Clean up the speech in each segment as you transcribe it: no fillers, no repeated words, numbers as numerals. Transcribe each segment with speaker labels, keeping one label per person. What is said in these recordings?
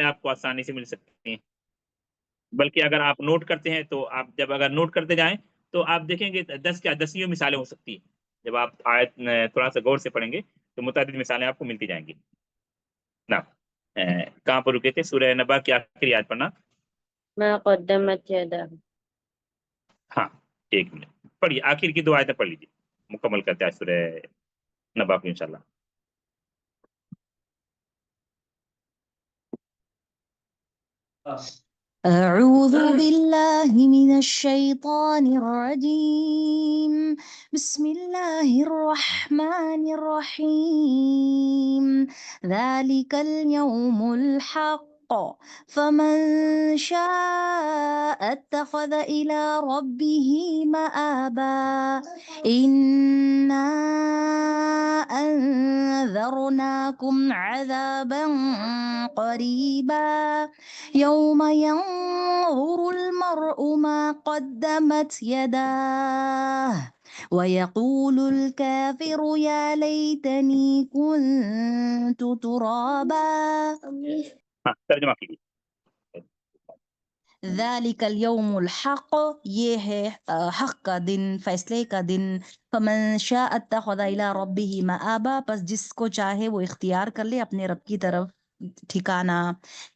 Speaker 1: آپ کو آسانی سے مل سکتی ہیں، بلکہ اگر آپ نوٹ کرتے ہیں تو آپ جب اگر نوٹ کرتے جائیں تو آپ دیکھیں گے 10 مثالیں ہو سکتی ہیں. جب آپ آیت تھوڑا سا غور سے پڑھیں گے تو متعدد مثالیں آپ کو ملتی جائیں گی. نا کہاں پر رکے تھے؟ سورہ نبا کی آخری آیت پڑھنا.
Speaker 2: ما قدمت يداه.
Speaker 1: ہاں 1 منٹ پڑھیے، آخر کی 2 آیتیں پڑھ لیجیے، مکمل کرتے ہیں سورہ نبا کو انشاءاللہ.
Speaker 3: أعوذ بالله من الشيطان الرجيم. بسم الله الرحمن الرحيم. ذلك اليوم الحق فمن شاء اتخذ إلى ربه مآبا. إنا أنذرناكم عذابا قريبا يوم ينظر المرء ما قدمت يداه ويقول الكافر يا ليتني كنت ترابا.
Speaker 1: ہاں ترجمہ کیجیے.
Speaker 3: ذالک اليوم الحق، یہ ہے حق کا دن، فیصلے کا دن. فمن شاء اتخذ الى ربه مآبا، پس جس کو چاہے وہ اختیار کر لے اپنے رب کی طرف ٹھکانہ.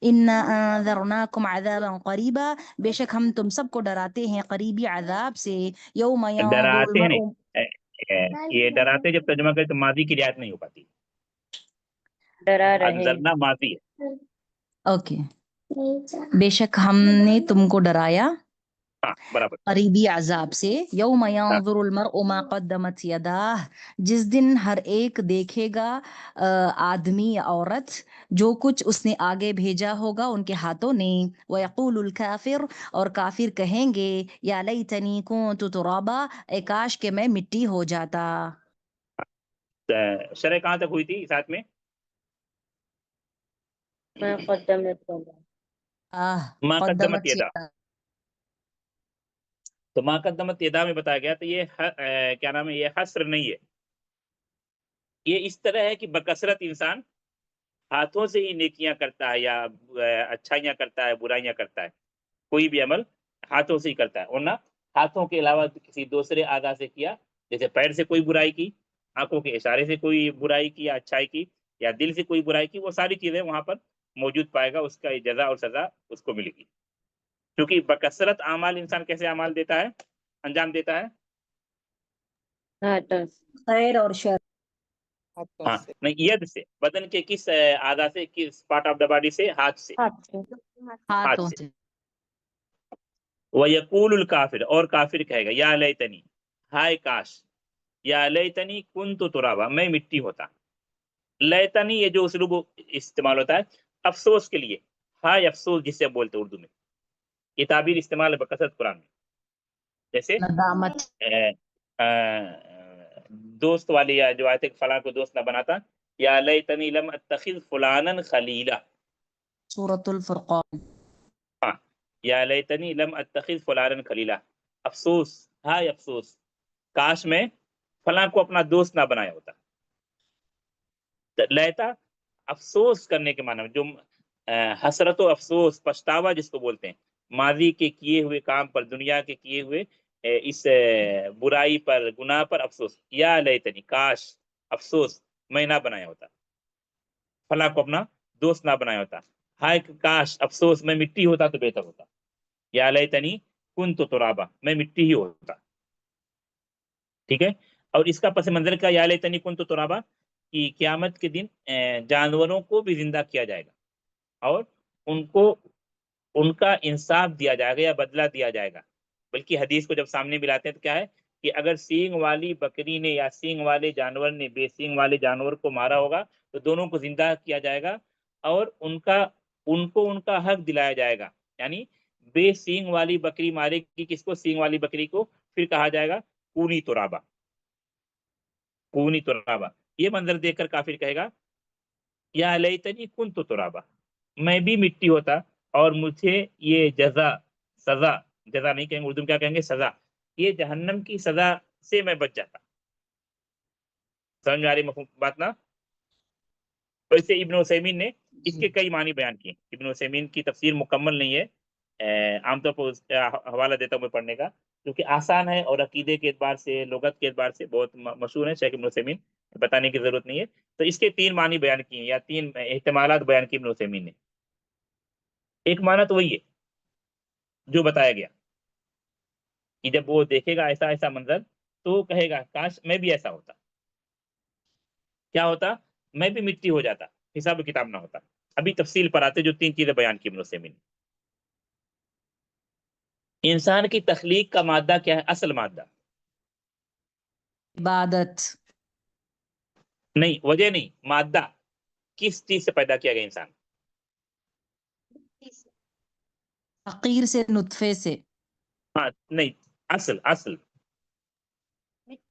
Speaker 3: انا انذرناکم عذابا قریبا، بے شک ہم تم سب کو ڈراتے ہیں قریبی عذاب سے. یوم ينظر
Speaker 1: ڈراتے ہیں
Speaker 3: المرء،
Speaker 1: نہیں، یہ ڈراتے جب ترجمہ کرے تو ماضی کی رعایت نہیں ہو پاتی.
Speaker 2: ڈرا رہے.
Speaker 1: انذرنا ماضی ہے.
Speaker 3: اوکے، بے شک ہم نے تم کو ڈرایا
Speaker 1: ہاں برابر.
Speaker 3: قریبی عذاب سے. یوم
Speaker 1: ہاں
Speaker 3: ينظر المرء ما قدمت یداہ، جس دن ہر ایک دیکھے گا آدمی یا عورت جو کچھ اس نے آگے بھیجا ہوگا ان کے ہاتھوں نے. وَيَقُولُ الْكَافِرُ، اور کافر کہیں گے یا لیتنی كُنتُ تُرابا، اے کاش کہ میں مٹی ہو جاتا.
Speaker 1: شرح کہاں تک ہوئی تھی ساتھ میں؟
Speaker 2: ما قدمت يداه.
Speaker 1: ما قدمت
Speaker 3: قدمت
Speaker 1: یدا. تو ما قدمت یدا میں بتایا گیا تو یہ کیا نام ہے، یہ حصر نہیں ہے. یہ اس طرح ہے کہ بکثرت انسان ہاتھوں سے ہی نیکیاں کرتا ہے یا اچھائیاں کرتا ہے، برائیاں کرتا ہے. کوئی بھی عمل ہاتھوں سے ہی کرتا ہے، ورنہ ہاتھوں کے علاوہ کسی دوسرے اعضاء سے کیا، جیسے پیر سے کوئی برائی کی، آنکھوں کے اشارے سے کوئی برائی کی یا اچھائی کی، یا دل سے کوئی برائی کی، وہ ساری چیزیں وہاں پر موجود پائے گا، اس کا جزا اور سزا اس کو ملے گی. کیونکہ بکثرت اعمال انسان کیسے اعمال دیتا ہے، انجام دیتا ہے؟
Speaker 2: ہاتھوں سے.
Speaker 3: خیر اور شر.
Speaker 1: ہاں نہیں، ید سے، بدن کے کس اعضاء سے، کس پارٹ آف دا باڈی سے؟ ہاتھ سے. ہاتھ
Speaker 3: ہاتھوں
Speaker 1: سے.
Speaker 3: سے.
Speaker 1: وَيَقُولُ الْكَافِرُ، اور کافر کہے گا یا لیتنی، ہائے کاش، یا لیتنی کنت ترابا، میں مٹی ہوتا. لیتنی یہ جو اسلوب استعمال ہوتا ہے افسوس کے لیے، ہائے افسوس جسے بولتے اردو میں، یہ تعبیر استعمال ہے بکثرت قرآن میں. جیسے
Speaker 3: ندامت.
Speaker 1: دوست والی جو آیت ہے کہ فلاں کو دوست نہ بناتا، یا لیتنی لم اتخذ فلانا خلیلا.
Speaker 3: سورۃ الفرقان.
Speaker 1: ہاں، یا لیتنی لم اتخذ فلانا خلیلا، افسوس، ہائے افسوس، کاش میں فلاں کو اپنا دوست نہ بنایا ہوتا. لیتا افسوس کرنے کے معنی میں، جو حسرت و افسوس، پچھتاوا جس کو بولتے ہیں، ماضی کے کیے ہوئے کام پر، دنیا کے کیے ہوئے اس برائی پر، گناہ پر افسوس. یا لیتنی، کاش، افسوس، میں نہ بنایا ہوتا، فلاں کو اپنا دوست نہ بنایا ہوتا. ہائے کاش، افسوس، میں مٹی ہوتا تو بہتر ہوتا. یا لیتنی کنت ترابا، میں مٹی ہی ہوتا. ٹھیک ہے. اور اس کا پس منظر کا یا لیتنی کنت ترابا کہ قیامت کے دن جانوروں کو بھی زندہ کیا جائے گا اور ان کو ان کا انصاف دیا جائے گا یا بدلہ دیا جائے گا. بلکہ حدیث کو جب سامنے ملاتے ہیں تو کیا ہے کہ اگر سینگ والی بکری نے یا سینگ والے جانور نے بے سینگ والے جانور کو مارا ہوگا تو دونوں کو زندہ کیا جائے گا اور ان کو ان کا حق دلایا جائے گا. یعنی بے سینگ والی بکری مارے گی کس کو؟ سینگ والی بکری کو. پھر کہا جائے گا کونی ترابا، کونی ترابا. یہ منظر دیکھ کر کافر کہے گا یا لیتنی کنت ترابا، میں بھی مٹی ہوتا اور مجھے یہ سزا نہیں کہیں گے اردو میں، کیا کہیں گے؟ سزا، یہ جہنم کی سزا سے میں بچ جاتا. سمجھ میں آ رہی بات نا؟ ویسے ابن عثیمین نے اس کے کئی معنی بیان کیے. ابن عثیمین کی تفسیر مکمل نہیں ہے، عام طور پر اس کا حوالہ دیتا ہوں میں پڑھنے کا، کیونکہ آسان ہے اور عقیدے کے اعتبار سے، لغت کے اعتبار سے بہت مشہور ہے. شیخ ابن عثیمین بتانے کی ضرورت نہیں ہے. تو اس کے 3 معنی بیان کیے یا 3 احتمالات بیان کیے ابن عثیمین نے. ایک معنی تو وہی ہے جو بتایا گیا کہ جب وہ دیکھے گا ایسا ایسا منظر تو کہے گا کاش میں بھی ایسا ہوتا. کیا ہوتا؟ میں بھی مٹی ہو جاتا، حساب و کتاب نہ ہوتا. ابھی تفصیل پر آتے جو 3 چیزیں بیان کی ابن عثیمین نے. انسان کی تخلیق کا مادہ کیا ہے؟ اصل مادہ
Speaker 3: عبادت.
Speaker 1: نہیں، وجہ نہیں، مادہ. کس چیز سے پیدا کیا گیا انسان؟
Speaker 3: فقیر سے، نطفے سے.
Speaker 1: ہاں نہیں، اصل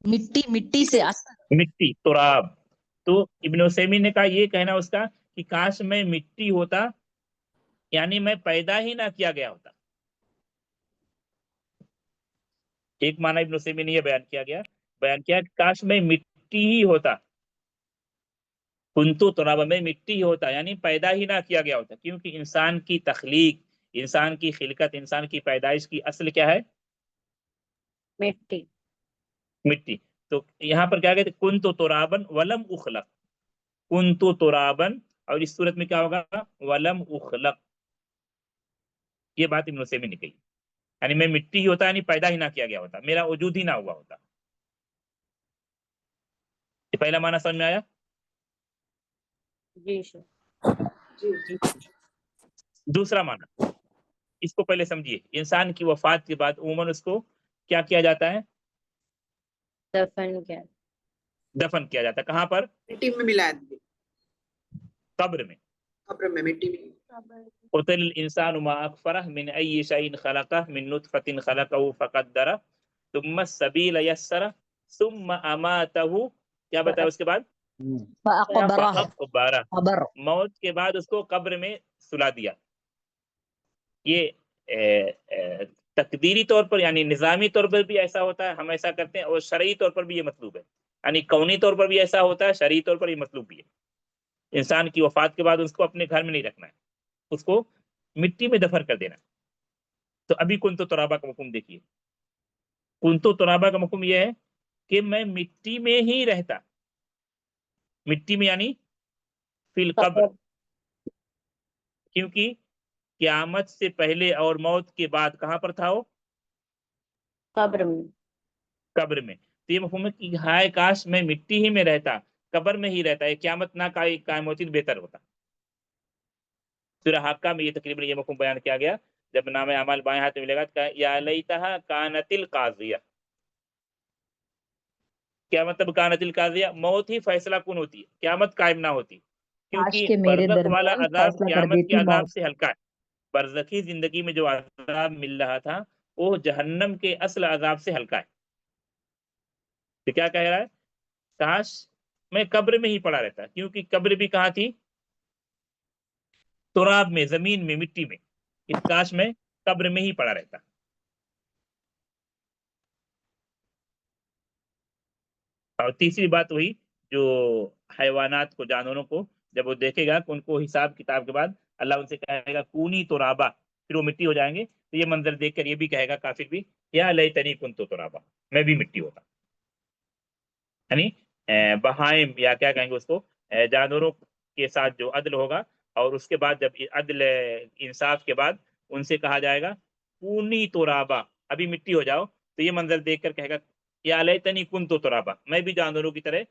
Speaker 3: مٹی سے اصل.
Speaker 1: مٹی، تراب. تو ابن عثیمین نے کہا یہ کہنا اس کا کہ کاش میں مٹی ہوتا، یعنی میں پیدا ہی نہ کیا گیا ہوتا. ایک معنی ابن عثیمین نے یہ بیان کیا کہ کاش میں مٹی ہی ہوتا، کنتو ترابا، میں مٹی ہی ہوتا، یعنی پیدا ہی نہ کیا گیا ہوتا. کیونکہ انسان کی تخلیق، انسان کی خلقت، انسان کی پیدائش کی اصل کیا ہے؟
Speaker 2: مٹی.
Speaker 1: مٹی. تو یہاں پر کیا کہتے ہیں؟ کنتو ترابن ولم اخلق. کنتو ترابن، اور اس صورت میں کیا ہوگا؟ ولم اخلق. یہ بات ابن عثیمین نے کہی، یعنی میں مٹی ہی ہوتا، یعنی پیدا ہی نہ کیا گیا ہوتا، میرا وجود ہی نہ ہوا ہوتا. یہ پہلا معنی سمجھ میں آیا؟
Speaker 2: جی شیخ.
Speaker 1: دوسرا معنی اس کو پہلے سمجھیے. انسان کی وفات کے بعد عموماً اس کو کیا کیا جاتا ہے؟
Speaker 2: دفن کیا.
Speaker 1: دفن کیا جاتا ہے. کہاں پر؟
Speaker 4: مٹی میں ملا دیے،
Speaker 1: قبر میں.
Speaker 4: قبر میں مٹی میں.
Speaker 1: قتل الانسان ما اکفرہ من ای شیء خلقہ من نطفۃ خلقہ فقدرہ ثم السبیل یسرہ ثم اماتہ. کیا بتایا اس کے بعد؟
Speaker 3: فأقبرہ.
Speaker 1: فأقبرہ.
Speaker 3: قبر.
Speaker 1: موت کے بعد اس کو قبر میں سلا دیا. یہ تقدیری طور پر یعنی نظامی طور پر بھی ایسا ہوتا ہے، ہم ایسا کرتے ہیں، اور شرعی طور پر بھی یہ مطلوب ہے. یعنی کونی طور پر بھی ایسا ہوتا ہے، شرعی طور پر یہ مطلوب بھی ہے. انسان کی وفات کے بعد اس کو اپنے گھر میں نہیں رکھنا ہے، اس کو مٹی میں دفن کر دینا. تو ابھی کنتو ترابا کا مفہوم دیکھیے. کنتو ترابا کا مفہوم یہ ہے کہ میں مٹی میں ہی رہتا. مٹی میں یعنی فی القبر. کیونکہ قیامت سے پہلے اور موت کے بعد کہاں پر تھا وہ؟
Speaker 2: قبر میں.
Speaker 1: قبر میں. تو یہ مفہوم ہے کہ ہائے کاش میں مٹی ہی میں رہتا، قبر میں ہی رہتا، یہ قیامت نہ قائم ہوتی تو بہتر ہوتا. سورہ حاقہ میں یہ تقریباً یہ مفہوم بیان کیا گیا. جب نام اعمال بائیں ہاتھ میں ملے گا تو یا لیتہا کانت القاضیہ. کیا مطلب کانت القاضیہ؟ موت ہی فیصلہ کن ہوتی ہے، قیامت قائم نہ ہوتی.
Speaker 3: کاش
Speaker 1: کیونکہ
Speaker 3: کے میرے
Speaker 1: برزخ والا
Speaker 3: درمیان
Speaker 1: عذاب
Speaker 3: فیصلہ کر
Speaker 1: قیامت کے
Speaker 3: دیتی
Speaker 1: عذاب
Speaker 3: موت.
Speaker 1: سے ہلکا ہے. برزخی زندگی میں جو عذاب مل رہا تھا وہ جہنم کے اصل عذاب سے ہلکا ہے. تو کیا کہہ رہا ہے؟ کاش میں قبر میں ہی پڑا رہتا، کیونکہ قبر بھی کہاں تھی؟ تراب میں، زمین میں، مٹی میں. اس کاش میں قبر میں ہی پڑا رہتا. اور تیسری بات وہی جو حیوانات کو، جانوروں کو جب وہ دیکھے گا کہ ان کو حساب کتاب کے بعد اللہ ان سے کہے گا کونی ترابا، پھر وہ مٹی ہو جائیں گے. تو یہ منظر دیکھ کر یہ بھی کہے گا کافر بھی، یا لیتنی کنت ترابا، میں بھی مٹی ہوتا. یعنی بہائم یا کیا کہیں گے اس کو، جانوروں کے ساتھ جو عدل ہوگا، اور اس کے بعد جب عدل انصاف کے بعد ان سے کہا جائے گا کونی ترابا، ابھی مٹی ہو جاؤ. تو یہ منظر دیکھ کر کہے گا یا لیتنی کنت ترابا، میں بھی جانوروں کی طرح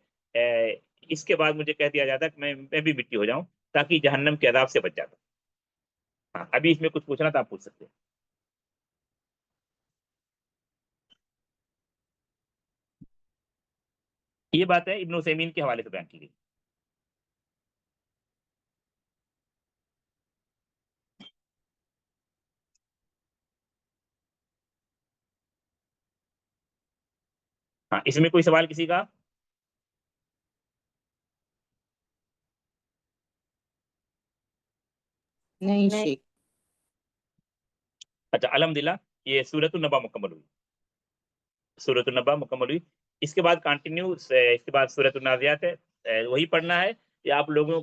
Speaker 1: اس کے بعد مجھے کہہ دیا جاتا کہ میں بھی مٹی ہو جاؤں تاکہ جہنم کے عذاب سے بچ جاتا. ہاں ابھی اس میں کچھ پوچھنا تھا آپ پوچھ سکتے ہیں. یہ بات ہے ابن عثیمین کے حوالے سے بیان کی گئی. ہاں اس میں کوئی سوال کسی کا؟
Speaker 4: نہیں شیخ.
Speaker 1: اچھا الحمدللہ یہ سورۃ النبا مکمل ہوئی. سورۃ النبا مکمل ہوئی. اس کے بعد کنٹینیو اس کے بعد سورۃ النازعات ہے. وہی پڑھنا ہے یا آپ لوگوں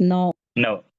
Speaker 3: 9
Speaker 1: 9।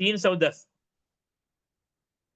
Speaker 1: 310।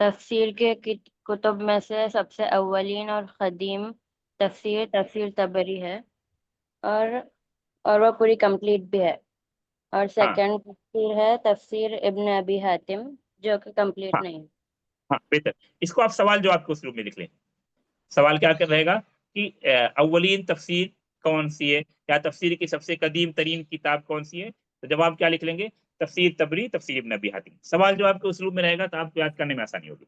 Speaker 2: تفسیر کے کتب میں سے سب سے اولین اور قدیم تفسیر تفسیر تبری ہے، اور وہ پوری کمپلیٹ بھی ہے. اور سیکنڈ تفسیر ہے تفسیر ابن ابی حاتم، جو کہ کمپلیٹ
Speaker 1: ہاں
Speaker 2: نہیں ہے.
Speaker 1: ہاں بہتر. اس کو آپ سوال جواب کے اسلوب میں لکھ لیں. سوال کیا کر رہے گا کہ اولین تفسیر کون سی ہے، یا تفسیر کی سب سے قدیم ترین کتاب کون سی ہے؟ تو جواب کیا لکھ لیں گے؟ تفسیر تبری، تفسیر ابن ابی حاتم. سوال جواب کے اسلوب میں رہے گا تو آپ کو یاد کرنے میں آسانی ہوگی.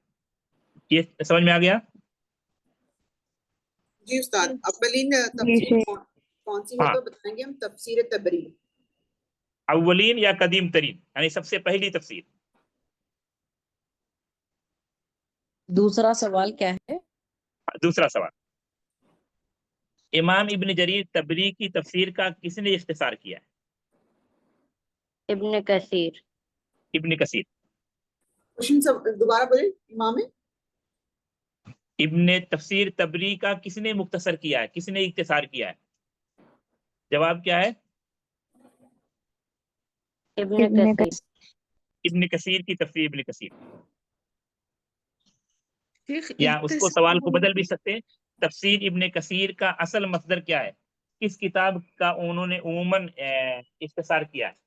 Speaker 1: یہ سمجھ میں آ گیا؟
Speaker 4: جی استاد، اولین تفسیر کون سی ہے
Speaker 1: ہاں
Speaker 4: تو بتائیں گے ہم. تفسیر تبری.
Speaker 1: اولین یا قدیم ترین، یعنی سب سے پہلی تفسیر.
Speaker 3: دوسرا سوال کیا ہے؟
Speaker 1: دوسرا سوال، امام ابن جریر تبری کی تفسیر کا کس نے اختصار کیا ہے؟
Speaker 2: ابن کثیر.
Speaker 1: ابن کثیر.
Speaker 4: کوشچن دوبارہ بولیں. امام
Speaker 1: ابن تفسیر تبری کا کس نے مختصر کیا ہے، کس نے اختصار کیا ہے؟ جواب کیا ہے؟
Speaker 2: ابن کثیر.
Speaker 1: ابن کثیر کی تفسیر ابن کثیر.
Speaker 5: شیخ
Speaker 1: یا اس کو
Speaker 5: اختصار
Speaker 1: سوال کو بدل بھی سکتے ہیں، تفسیر ابن کثیر کا اصل مصدر کیا ہے؟ کس کتاب کا انہوں نے عموماً اختصار کیا ہے؟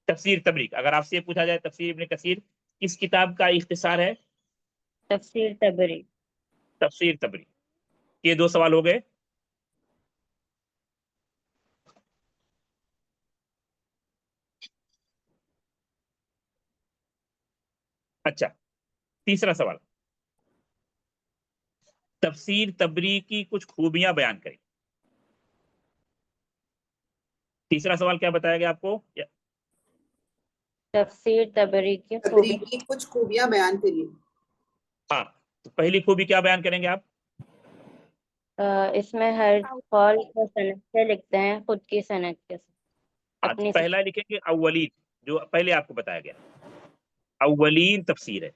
Speaker 1: تفسیر تبری. اگر آپ سے پوچھا جائے تفسیر ابن کثیر کس کتاب کا اختصار ہے؟
Speaker 2: تفسیر تبری.
Speaker 1: تفسیر تبری. یہ دو سوال ہو گئے. اچھا، تیسرا سوال، تفسیر تبری کی کچھ خوبیاں بیان کریں. تیسرا سوال کیا بتایا گیا آپ کو؟
Speaker 2: تفسیر تبری کی
Speaker 4: تبری
Speaker 2: خوبی.
Speaker 4: کی کچھ خوبیاں بیان کریے.
Speaker 1: ہاں، تو پہلی خوبی کیا بیان کریں گے آپ؟
Speaker 2: اس میں ہر قول کو سند سے لکھتے ہیں، خود کی سند کے ساتھ.
Speaker 1: ہاں، تو
Speaker 2: اپنی
Speaker 1: پہلا لکھیں گے اولین، جو پہلے آپ کو بتایا گیا اولین تفسیر ہے.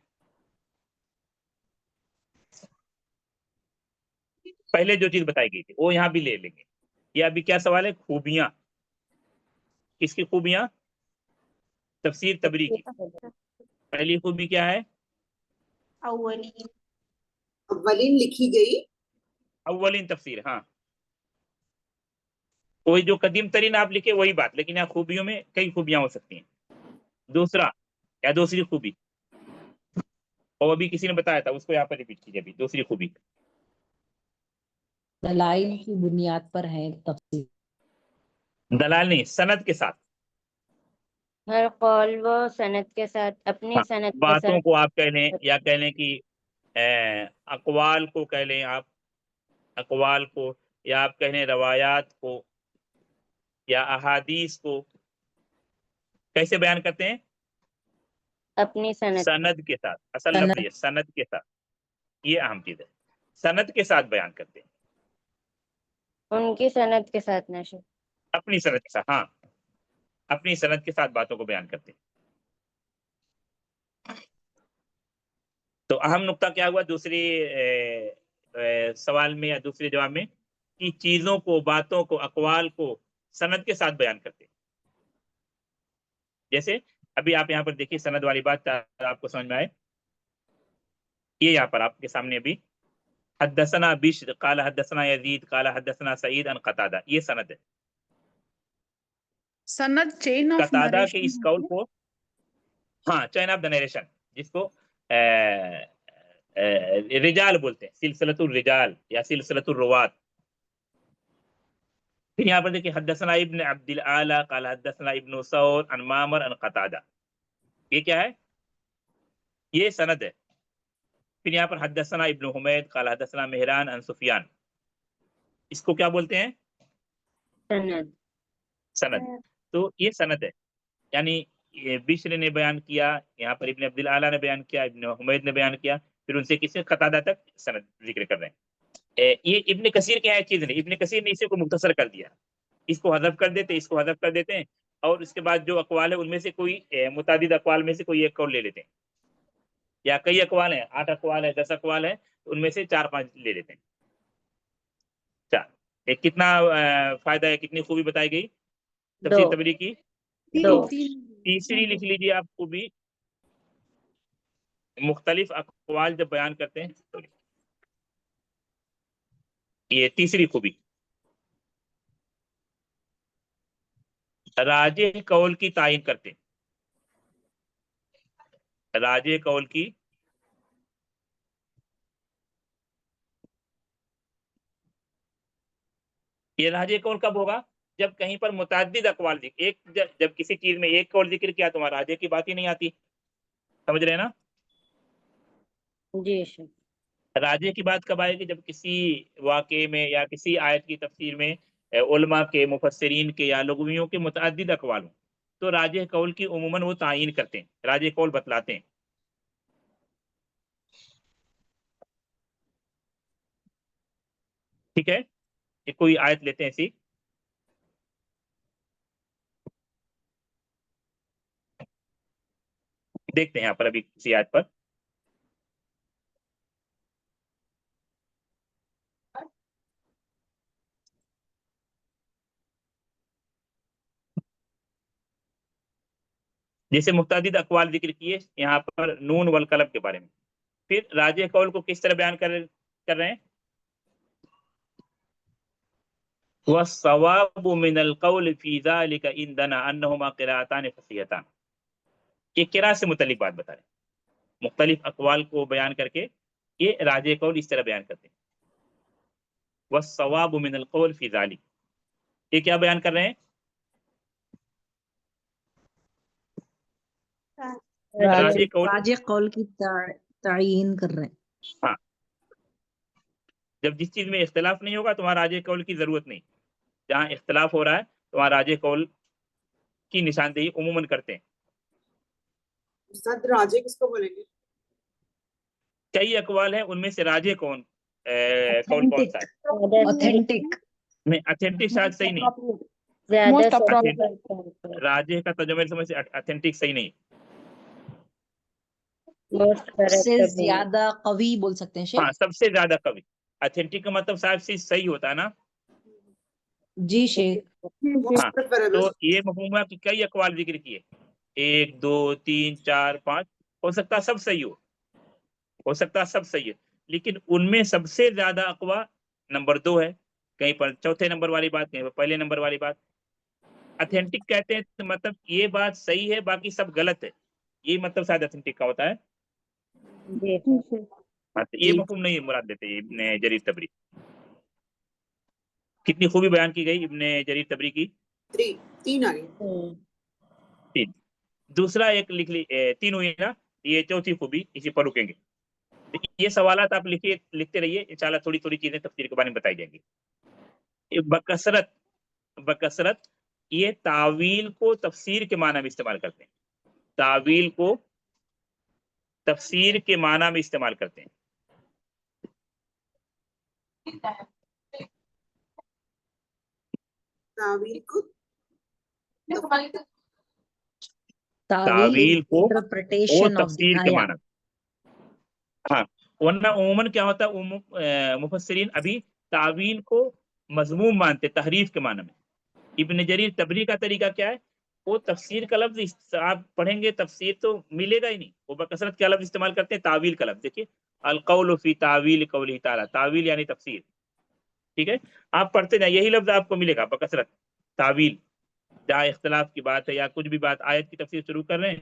Speaker 1: پہلے جو چیز بتائی گئی تھی وہ یہاں بھی لے لیں گے. یہ ابھی کیا سوال ہے؟ خوبیاں. کس کی خوبیاں؟ تفسیر تبری کی. پہلی خوبی کیا ہے؟
Speaker 4: اولین لکھی گئی.
Speaker 1: اولین تفسیر. ہاں، کوئی جو قدیم ترین آپ لکھے وہی بات، لیکن یہاں خوبیوں میں کئی خوبیاں ہو سکتی ہیں. دوسرا یا دوسری خوبی، اور ابھی کسی نے بتایا تھا اس کو یہاں پر ریپیٹ کیجیے. ابھی دوسری خوبی،
Speaker 3: دلائل کی بنیاد پر ہے تفسیر.
Speaker 1: دلائل نہیں، سند کے ساتھ.
Speaker 2: ہر قول وہ سند کے ساتھ، اپنی
Speaker 1: ہاں،
Speaker 2: سند کے
Speaker 1: باتوں
Speaker 2: ساتھ.
Speaker 1: کو آپ کہہ لیں یا کہہ لیں کہ اقوال کو کہہ لیں آپ، اقوال کو، یا آپ کہہ لیں روایات کو یا احادیث کو کیسے بیان کرتے ہیں؟
Speaker 2: اپنی سند.
Speaker 1: سند کے ساتھ. اصل لفظ یہ سند کے ساتھ، یہ اہم چیز ہے. سند کے ساتھ بیان کرتے ہیں،
Speaker 2: ان کی سند کے ساتھ نشر.
Speaker 1: اپنی سند کے ساتھ. ہاں، اپنی سند کے ساتھ باتوں کو بیان کرتے ہیں. تو اہم نقطہ کیا ہوا دوسری سوال میں یا دوسرے جواب میں؟ کہ چیزوں کو، باتوں کو، اقوال کو سند کے ساتھ بیان کرتے ہیں. جیسے ابھی آپ یہاں پر دیکھیے سند والی بات آپ کو سمجھ میں آئے، یہ یہاں پر آپ کے سامنے ابھی حدثنا بشر قال حدثنا یزید قال حدثنا سعید عن قتادہ، یہ سند ہے.
Speaker 5: سند چین آف
Speaker 1: قتادہ کے اس قول
Speaker 5: نریشن.
Speaker 1: کو، ہاں، چین آف دا نریشن، جس کو رجال بولتے ہیں، سلسلۃ الرجال یا سلسلۃ الروات. پھر یہاں پر دیکھیں حدثنا ابن عبد الاعلی قال حدثنا ابن ثور عن معمر عن قتادہ، یہ کیا ہے؟ یہ سند ہے. پھر یہاں پر حدثنا ابن حمید قال حدثنا مہران عن سفیان، اس کو کیا بولتے ہیں؟
Speaker 2: سند.
Speaker 1: سند. تو یہ سند ہے، یعنی بشر نے بیان کیا، یہاں پر ابن عبد الاعلی نے بیان کیا، ابن حمید نے بیان کیا، پھر ان سے کسی قتادہ تک سند ذکر کر رہے ہیں. یہ ابن کثیر کی ہے چیز نہیں، ابن کثیر نے اسے کو مختصر کر دیا، اس کو حذف کر دیتے، اس کو حذف کر دیتے ہیں، اور اس کے بعد جو اقوال ہے ان میں سے کوئی متعدد اقوال میں سے کوئی ایک قول لے لیتے ہیں، یا کئی اقوال ہیں، 8 اقوال ہے، 10 اقوال ہے، ان میں سے 4-5 لے لیتے ہیں. ایک کتنا فائدہ ہے، کتنی خوبی بتائی گئی تفسیر تبری کی؟
Speaker 2: دو.
Speaker 1: تیسری لکھ لیجیے آپ خوبی، مختلف اقوال جب بیان کرتے ہیں، یہ تیسری خوبی، راجح قول کی تعین کرتے ہیں، راجح قول کی یہ راجح قول کب ہوگا؟ جب کہیں پر متعدد اقوال جب کسی چیز میں ایک قول ذکر کیا تو وہاں راجح کی بات ہی نہیں آتی، سمجھ رہے ہیں نا؟
Speaker 2: جی شیخ۔
Speaker 1: راجح کی بات کب آئے گی؟ جب کسی واقعے میں یا کسی آیت کی تفسیر میں علماء کے، مفسرین کے یا لغویوں کے متعدد اقوال ہوں، تو راجح قول کی عموماً وہ تعین کرتے ہیں، راجح قول بتلاتے ہیں۔ ٹھیک ہے، یہ کوئی آیت لیتے ہیں ایسی، دیکھتے ہیں یہاں پر ابھی کسی آیت پر، جیسے متعدد اقوال ذکر کیے یہاں پر نون والقلم کے بارے میں، پھر راجح قول کو کس طرح بیان کر رہے ہیں؟ وَالصَّوَابُ مِنَ الْقَوْلِ فِي ذَلِكَ عِنْدَنَا أَنَّهُمَا قِرَاءَتَانِ فَصِیحَتَانِ، یہ قراءت سے متعلق بات بتا رہے ہیں، مختلف اقوال کو بیان کر کے یہ راجح قول اس طرح بیان کرتے ہیں۔ وَالصَّوَابُ مِنَ الْقَوْلِ فِي ذَلِكَ، یہ کیا بیان کر رہے ہیں؟ راجح قول،
Speaker 3: راجح قول کی تعین کر رہے ہیں۔
Speaker 1: ہاں، جب جس چیز میں اختلاف نہیں ہوگا تو وہاں راجح قول کی ضرورت نہیں، جہاں اختلاف ہو رہا ہے تو وہاں راجح قول کی نشاندہی عموماً کرتے ہیں۔
Speaker 4: استاد راجح کس کو بولیں گے؟
Speaker 1: کئی اقوال ہیں، ان میں سے راجح قول کون سا ہے؟
Speaker 3: Authentic.
Speaker 1: نہیں، اتھینٹک شاید صحیح نہیں،
Speaker 2: زیادہ
Speaker 5: Most
Speaker 2: سے
Speaker 5: appropriate.
Speaker 1: راجح کا ترجمہ سمجھ سے اتھینٹک صحیح نہیں،
Speaker 2: موسٹ
Speaker 3: سب سے
Speaker 2: کریکٹ،
Speaker 3: زیادہ قوی بول سکتے ہیں شیخ۔
Speaker 1: ہاں سب سے زیادہ قوی، اتھینٹک کا مطلب صاحب سے صحیح ہوتا ہے نا،
Speaker 3: جی شیخ۔
Speaker 4: موسٹ
Speaker 1: ہاں،
Speaker 4: پریفریبل۔
Speaker 1: تو یہ مفہوم ہے کہ کئی اقوال ذکر کیے، 1 2 3 4 5، ہو سکتا ہے سب صحیح ہو سکتا ہے سب صحیح ہے، لیکن ان میں سب سے زیادہ اقوال نمبر 2 ہے، کہیں پر چوتھے نمبر والی بات، کہیں پر پہلے نمبر والی بات۔ اتھینٹک کہتے ہیں تو مطلب یہ بات صحیح ہے باقی سب غلط ہے، یہ مطلب شاید اتھینٹک کا ہوتا ہے۔
Speaker 2: جی
Speaker 1: ہاں، تو یہ مفہوم نہیں مراد دیتے ابن جریر تبری۔ کتنی خوبی بیان کی گئی ابن جریر تبری کی،
Speaker 4: 3 آ گئے۔
Speaker 1: 3۔ دوسرا ایک لکھ لی، 3 ہوئی نا، یہ چوتھی خوبی، اسی پر رکیں گے۔ یہ سوالات آپ لکھتے رہیے، انشاءاللہ تھوڑی تھوڑی چیزیں تفسیر کے بارے میں بتائی جائیں گی۔ بکثرت یہ تعویل کو تفسیر کے معنی میں استعمال کرتے ہیں، تعویل کو تفسیر کے معنی میں استعمال کرتے ہیں۔
Speaker 4: تعویل کو
Speaker 1: تعویل کو
Speaker 3: interpretation of the
Speaker 1: تفسیر کے
Speaker 3: آیا۔
Speaker 1: معنی، ہاں، ورنہ عموماً کیا ہوتا ہے، مفسرین ابھی تعویل کو مضموم مانتے، تحریف کے معنی میں۔ ابن جریر تبری کا طریقہ کیا ہے، وہ تفسیر کا لفظ آپ پڑھیں گے تفسیر تو ملے گا ہی نہیں، وہ بکثرت کیا لفظ استعمال کرتے ہیں، تعویل کا لفظ۔ دیکھیے القول فی تعویل قوله تعالی، تعویل یعنی تفسیر، ٹھیک ہے، آپ پڑھتے جائیں یہی لفظ آپ کو ملے گا بکثرت، تعویل، جہاں اختلاف کی بات ہے یا کچھ بھی بات آیت کی تفسیر شروع کر رہے ہیں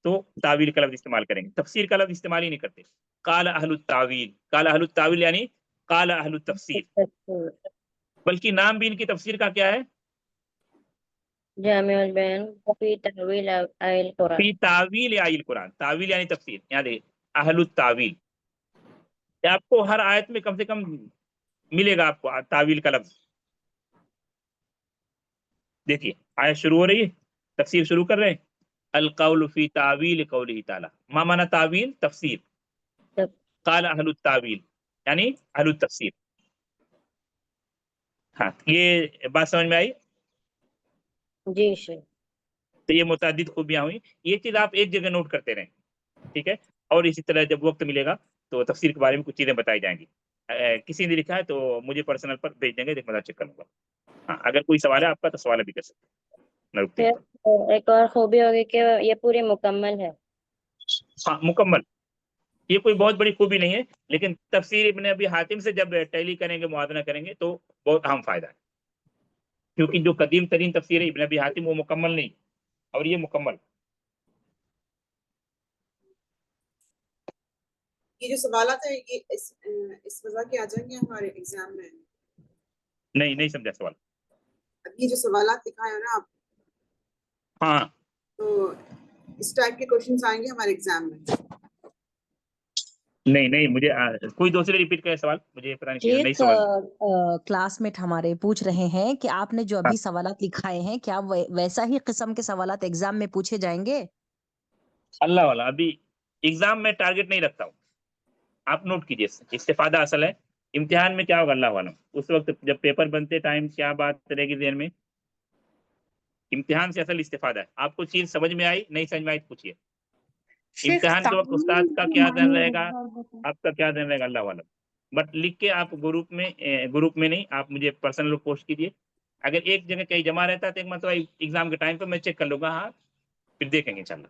Speaker 1: تو تعویل کا لفظ استعمال کریں گے، تفسیر کا لفظ استعمال ہی نہیں کرتے۔ قال اہل التعویل، قال اہل التعویل یعنی قال اہل التفسیر، بلکہ نام بھی ان کی تفسیر کا کیا ہے،
Speaker 2: جامع البیان فی تأویل آیہ القرآن۔
Speaker 1: فی تعویل آیہ القرآن، تعویل یعنی تفسیر، یہاں دیکھیں اہل التعویل، آپ کو ہر آیت میں کم سے کم ملے گا آپ کو تعویل کا لفظ۔ دیکھیے آیت شروع ہو رہی ہے، تفسیر شروع کر رہے ہیں، القول فی تعویل قوله تعالی، ما معنی تعویل، تفسیر، قال اہل التعویل یعنی اہل التفسیر۔ ہاں، یہ بات سمجھ میں آئی؟
Speaker 2: جی شیخ۔
Speaker 1: تو یہ متعدد خوبیاں ہوئی، یہ چیز آپ ایک جگہ نوٹ کرتے رہیں، ٹھیک ہے، اور اسی طرح جب وقت ملے گا تو تفسیر کے بارے میں کچھ چیزیں بتائی جائیں گی۔ کسی نے لکھا ہے تو مجھے پرسنل پر بھیج دیں گے، دیکھ میں چیک کروں گا۔ ہاں، اگر کوئی سوال ہے آپ کا تو سوال بھی کر سکتے ہیں، میں رکتے ہیں۔
Speaker 2: ایک اور خوبی ہوگی کہ یہ پوری مکمل ہے۔
Speaker 1: ہاں، مکمل، یہ کوئی بہت بڑی خوبی نہیں ہے، لیکن تفسیر ابن ابی حاتم سے جب ٹیلی کریں گے، موازنہ کریں گے تو بہت اہم فائدہ ہے، کیونکہ جو قدیم ترین تفسیر ہے ابن ابی حاتم وہ مکمل نہیں، اور یہ مکمل۔
Speaker 4: یہ جو سوالات ہیں یہ اس وجہ کے آ جائیں گے ہمارے ایگزام میں؟
Speaker 1: نہیں سمجھا سوال۔
Speaker 4: اب یہ جو سوالات دکھائے ہیں نا آپ،
Speaker 1: ہاں
Speaker 4: تو اس ٹائپ کے کوشچنس آئیں گے ہمارے ایگزام میں؟
Speaker 1: نہیں مجھے کوئی دوسرے ریپیٹ کرے سوال، مجھے پتہ نہیں کلیئر نہیں
Speaker 3: ایک
Speaker 1: سمجھ۔
Speaker 3: کلاس میٹ ہمارے پوچھ رہے ہیں کہ آپ نے جو
Speaker 1: ہاں،
Speaker 3: ابھی سوالات لکھائے ہیں کیا ویسا ہی قسم کے سوالات ایگزام میں پوچھے جائیں گے؟
Speaker 1: اللہ والا ابھی ایگزام میں ٹارگٹ نہیں رکھتا ہوں، آپ نوٹ کیجیے، استفادہ اصل ہے، امتحان میں کیا ہوگا اللہ والا، اس وقت جب پیپر بنتے ٹائم کیا بات رہے گی ذہن میں، امتحان سے اصل استفادہ ہے۔ آپ کو چیز سمجھ میں آئی، نہیں سمجھ میں آئی تو پوچھیے،
Speaker 5: شیخ
Speaker 1: امتحان کے وقت
Speaker 5: تعویل
Speaker 1: استاد کا
Speaker 5: کے
Speaker 1: کیا ذہن
Speaker 5: معنی
Speaker 1: رہے
Speaker 5: ایک
Speaker 1: گا،
Speaker 5: بار بتائیں۔
Speaker 1: آپ کا کیا ذہن رہے گا اللہ والا، بٹ لکھ کے آپ گروپ میں نہیں، آپ مجھے پرسنل پوسٹ کیجیے، اگر ایک جگہ کہیں جمع رہتا ہے تو ایک مرتبہ ایگزام کے ٹائم پہ میں چیک کر لوں گا، ہاں پھر دیکھیں گے انشاءاللہ۔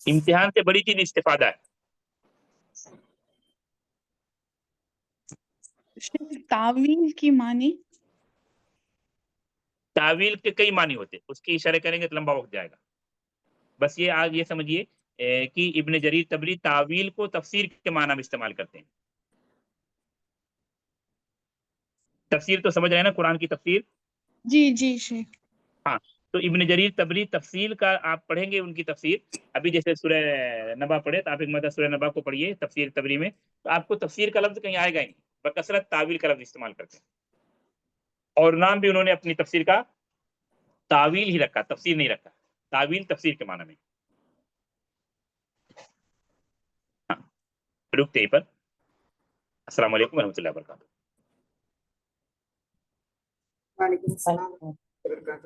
Speaker 1: امتحان سے بڑی چیز استفادہ ہے۔
Speaker 5: شیخ تعویل کی معنی؟
Speaker 1: تعویل کے کئی معنی ہوتے ہیں، اس کی اشارے کریں گے تو لمبا وقت جائے گا، بس یہ آج یہ سمجھیے کہ ابن جریر طبری تعویل کو تفسیر کے معنی میں استعمال کرتے ہیں۔ تفسیر تو سمجھ رہے ہیں نا، قرآن کی تفسیر؟
Speaker 5: جی شیخ۔
Speaker 1: ہاں، تو ابن جریر طبری تفصیل کا آپ پڑھیں گے ان کی تفسیر، ابھی جیسے سورہ نبا پڑھے تو آپ ایک مرتبہ سورہ نبا کو پڑھیے تفسیر طبری میں، تو آپ کو تفسیر کا لفظ کہیں آئے گا ہی نہیں، بکثرت تعویل کا لفظ استعمال کرتے ہیں، اور نام بھی انہوں نے اپنی تفسیر کا تعویل ہی رکھا، تفسیر نہیں رکھا، تعویل تفسیر کے معنی میں۔ ہاں، رکتے ہی پر، السلام علیکم ورحمۃ اللہ وبرکاتہ۔
Speaker 4: وعلیکم السلام ورحمۃ اللہ وبرکاتہ۔